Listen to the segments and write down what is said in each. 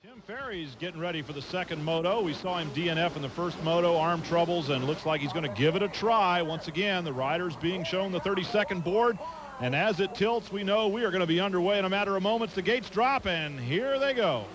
Tim Ferry's getting ready for the second moto. We saw him DNF in the first moto, arm troubles, and looks like he's going to give it a try. Once again, the riders being shown the 30-second board. And as it tilts, we know we are going to be underway in a matter of moments. The gates drop, and here they go.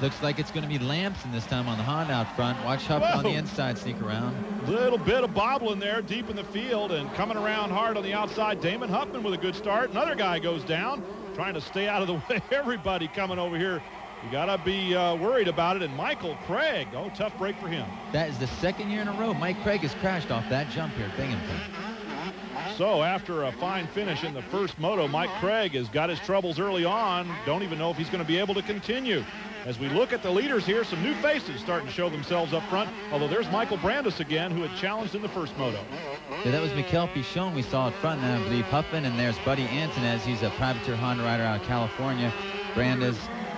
Looks like it's going to be Lamson this time on the Honda out front. Watch Huff on the inside sneak around. Little bit of bobbling there deep in the field and coming around hard on the outside. Damon Huffman with a good start. Another guy goes down, trying to stay out of the way. Everybody coming over here. You got to be worried about it. And Michael Craig, oh, tough break for him. That is the second year in a row Mike Craig has crashed off that jump here at Binghamton. So after a fine finish in the first moto, Mike Craig has got his troubles early on. Don't even know if he's going to be able to continue. As we look at the leaders here, some new faces starting to show themselves up front, although there's Michael Brandis again, who had challenged in the first moto. Yeah, that was Mikel Pichon we saw up front, and I believe Huffman, and there's Buddy Antonez. He's a privateer Honda rider out of California. Brandis,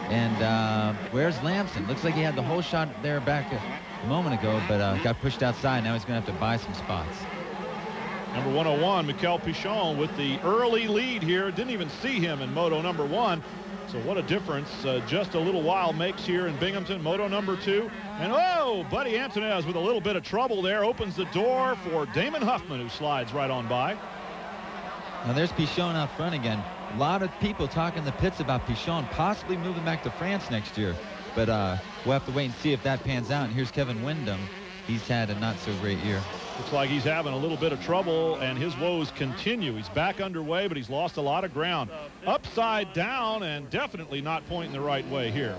and where's Lamson? Looks like he had the whole shot there back a moment ago, but got pushed outside. Now he's going to have to buy some spots. Number 101, Mikel Pichon with the early lead here. Didn't even see him in moto number 1. So what a difference just a little while makes here in Binghamton, moto number 2. And oh, Buddy Antonez with a little bit of trouble there opens the door for Damon Huffman, who slides right on by. Now there's Pichon out front again. A lot of people talking in the pits about Pichon possibly moving back to France next year. But we'll have to wait and see if that pans out. And here's Kevin Windham. He's had a not so great year. Looks like he's having a little bit of trouble, and his woes continue. He's back underway, but he's lost a lot of ground. Upside down, and definitely not pointing the right way here.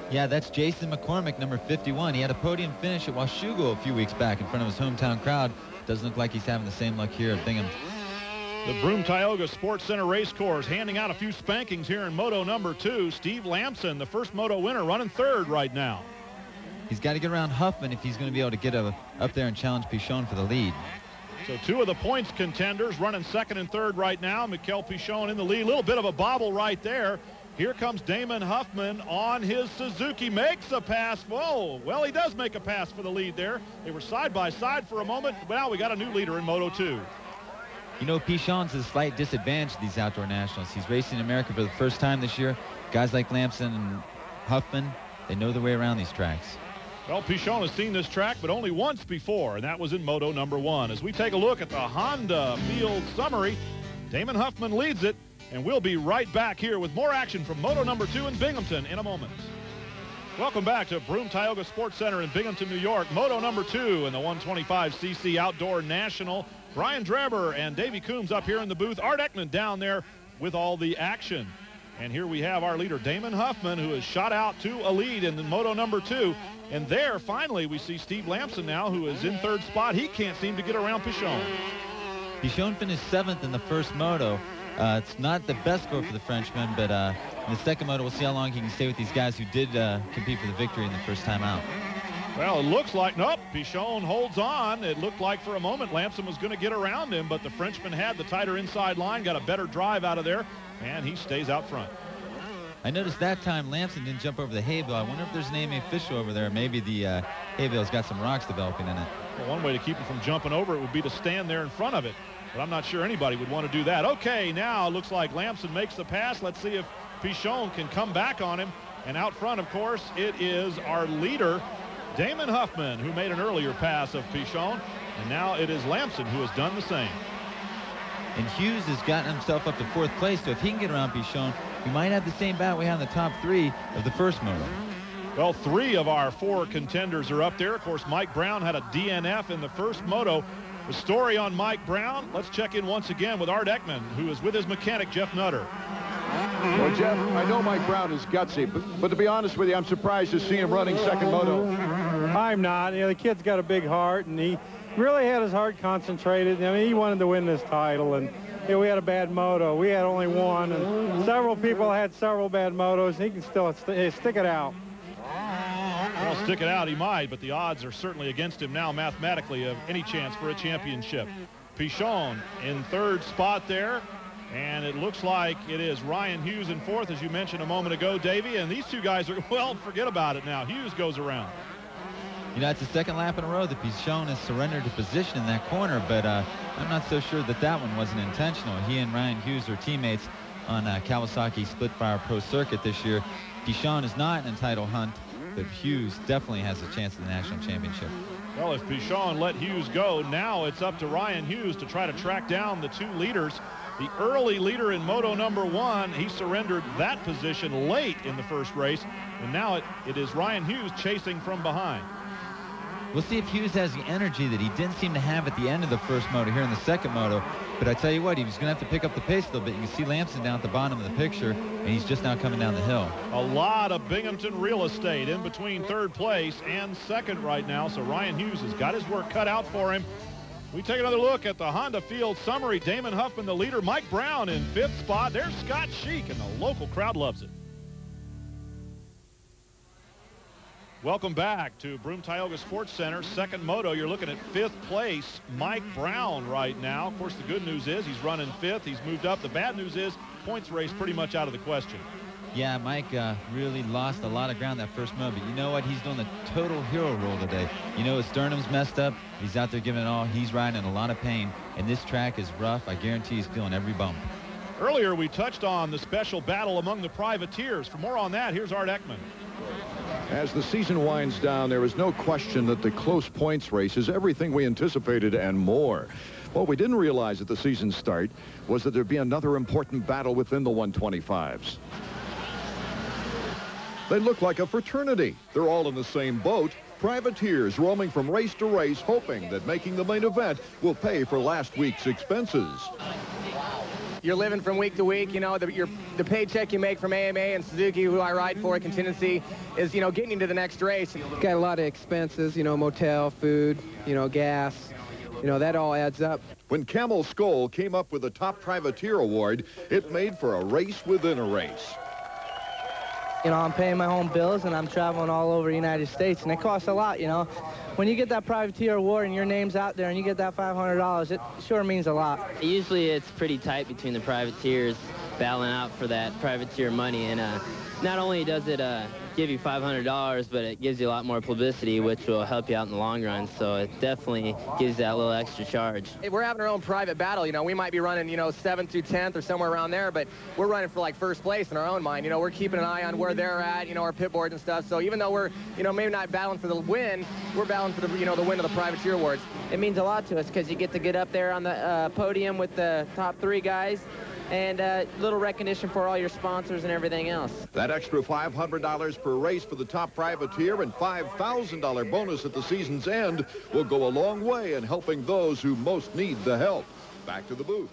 Yeah, that's Jason McCormick, number 51. He had a podium finish at Washougal a few weeks back in front of his hometown crowd. Doesn't look like he's having the same luck here at Binghamton. The Broome-Tioga Sports Center race course handing out a few spankings here in moto number 2. Steve Lamson, the first moto winner, running third right now. He's got to get around Huffman if he's going to be able to get up there and challenge Pichon for the lead. So two of the points contenders running second and third right now. Mikel Pichon in the lead. A little bit of a bobble right there. Here comes Damon Huffman on his Suzuki. Makes a pass. Whoa. Well, he does make a pass for the lead there. They were side by side for a moment. Well, we got a new leader in Moto 2. You know, Pichon's a slight disadvantage to these outdoor nationals. He's racing in America for the first time this year. Guys like Lamson and Huffman, they know their way around these tracks. Well, Pichon has seen this track, but only once before, and that was in moto number 1. As we take a look at the Honda field summary, Damon Huffman leads it, and we'll be right back here with more action from moto number 2 in Binghamton in a moment. Welcome back to Broome-Tioga Sports Center in Binghamton, New York. Moto number 2 in the 125cc Outdoor National. Brian Dreber and Davey Coombs up here in the booth. Art Ekman down there with all the action. And here we have our leader, Damon Huffman, who has shot out to a lead in the moto number 2. And there, finally, we see Steve Lamson now, who is in third spot. He can't seem to get around Pichon. Pichon finished 7th in the first moto. It's not the best score for the Frenchman, but in the second moto, we'll see how long he can stay with these guys who did compete for the victory in the first time out. Well, it looks like, nope, Pichon holds on. It looked like for a moment Lamson was going to get around him, but the Frenchman had the tighter inside line, got a better drive out of there, and he stays out front. I noticed that time Lamson didn't jump over the hay bale. I wonder if there's an AMA official over there. Maybe the hay bale's got some rocks developing in it. Well, one way to keep him from jumping over it would be to stand there in front of it, but I'm not sure anybody would want to do that. Okay, now it looks like Lamson makes the pass. Let's see if Pichon can come back on him. And out front, of course, it is our leader, Damon Huffman, who made an earlier pass of Pichon, and now it is Lamson who has done the same. And Hughes has gotten himself up to 4th place, so if he can get around Pichon, we might have the same battle we had in the top 3 of the first moto. Well, 3 of our 4 contenders are up there. Of course, Mike Brown had a DNF in the first moto. The story on Mike Brown, let's check in once again with Art Ekman, who is with his mechanic, Jeff Nutter. Well, Jeff, I know Mike Brown is gutsy, but to be honest with you, I'm surprised to see him running second moto. I'm not. You know, the kid's got a big heart, and he really had his heart concentrated. I mean, he wanted to win this title, and you know, we had a bad moto. We had only one, and several people had several bad motos. He can still stick it out. Well, stick it out he might, but the odds are certainly against him now mathematically of any chance for a championship. Pichon in third spot there, and it looks like it is Ryan Hughes in 4th, as you mentioned a moment ago, Davey, and these two guys are, well, forget about it now. Hughes goes around. You know, it's the second lap in a row that Pichon has surrendered to position in that corner, but I'm not so sure that that one wasn't intentional. He and Ryan Hughes are teammates on Kawasaki Split Fire Pro Circuit this year. Pichon is not in a title hunt, but Hughes definitely has a chance at the national championship. Well, if Pichon let Hughes go, now it's up to Ryan Hughes to try to track down the 2 leaders. The early leader in Moto number 1, he surrendered that position late in the first race, and now it is Ryan Hughes chasing from behind. We'll see if Hughes has the energy that he didn't seem to have at the end of the first moto here in the second moto. But I tell you what, he was going to have to pick up the pace a little bit. You can see Lamson down at the bottom of the picture, and he's just now coming down the hill. A lot of Binghamton real estate in between third place and second right now, so Ryan Hughes has got his work cut out for him. We take another look at the Honda Field Summary. Damon Huffman, the leader. Mike Brown in 5th spot. There's Scott Sheik, and the local crowd loves it. Welcome back to Broome Tioga Sports Center. Second moto, you're looking at 5th place, Mike Brown right now. Of course, the good news is he's running 5th. He's moved up. The bad news is points race pretty much out of the question. Yeah, Mike really lost a lot of ground that first moto, but you know what? He's doing the total hero role today. You know, his sternum's messed up. He's out there giving it all. He's riding in a lot of pain, and this track is rough. I guarantee he's feeling every bump. Earlier, we touched on the special battle among the privateers. For more on that, here's Art Ekman. As the season winds down, there is no question that the close points race is everything we anticipated and more. What we didn't realize at the season start was that there'd be another important battle within the 125s. They look like a fraternity. They're all in the same boat. Privateers roaming from race to race, hoping that making the main event will pay for last week's expenses. You're living from week to week. You know, the paycheck you make from AMA and Suzuki, who I ride for, contingency, is, you know, getting you to the next race. Got a lot of expenses, you know, motel, food, you know, gas. You know, that all adds up. When Camel Skull came up with the top privateer award, it made for a race within a race. You know, I'm paying my own bills, and I'm traveling all over the United States, and it costs a lot, you know. When you get that privateer award and your name's out there and you get that $500, it sure means a lot. Usually it's pretty tight between the privateers battling out for that privateer money, and not only does it give you $500, but it gives you a lot more publicity, which will help you out in the long run. So it definitely gives that little extra charge. We're having our own private battle. You know, we might be running, you know, 7th through 10th or somewhere around there, but we're running for like first place in our own mind. You know, we're keeping an eye on where they're at, you know, our pit boards and stuff. So even though we're, you know, maybe not battling for the win, we're battling for the, you know, the win of the privateer awards. It means a lot to us because you get to get up there on the podium with the top 3 guys, and little recognition for all your sponsors and everything else. That extra $500 per race for the top privateer and $5,000 bonus at the season's end will go a long way in helping those who most need the help. Back to the booth.